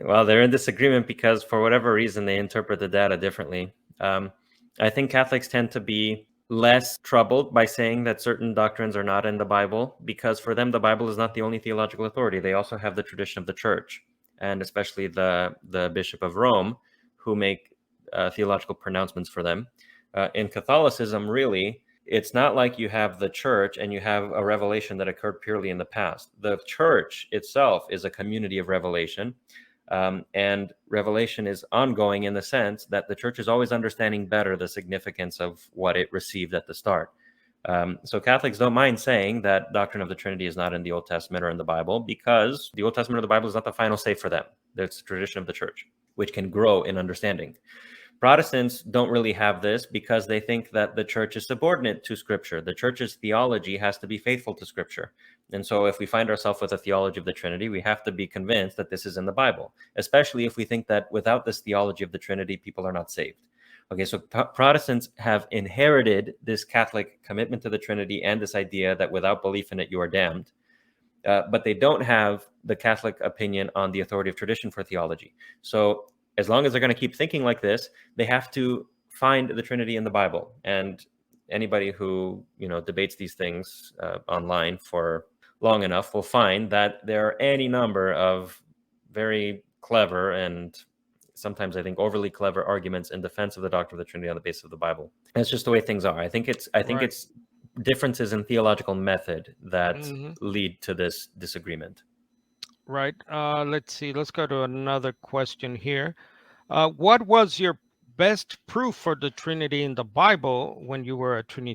Well, they're in disagreement because for whatever reason they interpret the data differently. I think Catholics tend to be less troubled by saying that certain doctrines are not in the Bible because for them the Bible is not the only theological authority. They also have the tradition of the Church, and especially the Bishop of Rome, who make theological pronouncements for them. In Catholicism, really, it's not like you have the Church and you have a revelation that occurred purely in the past. The Church itself is a community of revelation. And revelation is ongoing in the sense that the church is always understanding better the significance of what it received at the start. So Catholics don't mind saying that doctrine of the Trinity is not in the Old Testament or in the Bible because the Old Testament or the Bible is not the final say for them. It's the tradition of the church, which can grow in understanding. Protestants don't really have this because they think that the church is subordinate to Scripture. The church's theology has to be faithful to Scripture. And so if we find ourselves with a theology of the Trinity, we have to be convinced that this is in the Bible, especially if we think that without this theology of the Trinity, people are not saved. Okay, so Protestants have inherited this Catholic commitment to the Trinity and this idea that without belief in it, you are damned. But they don't have the Catholic opinion on the authority of tradition for theology. So as long as they're going to keep thinking like this, they have to find the Trinity in the Bible. And anybody who debates these things online for long enough will find that there are any number of very clever and sometimes I think overly clever arguments in defense of the doctrine of the Trinity on the basis of the Bible. That's just the way things are. I think it's differences in theological method that lead to this disagreement. Right. Let's see. Let's go to another question here. What was your best proof for the Trinity in the Bible when you were a Trinitarian?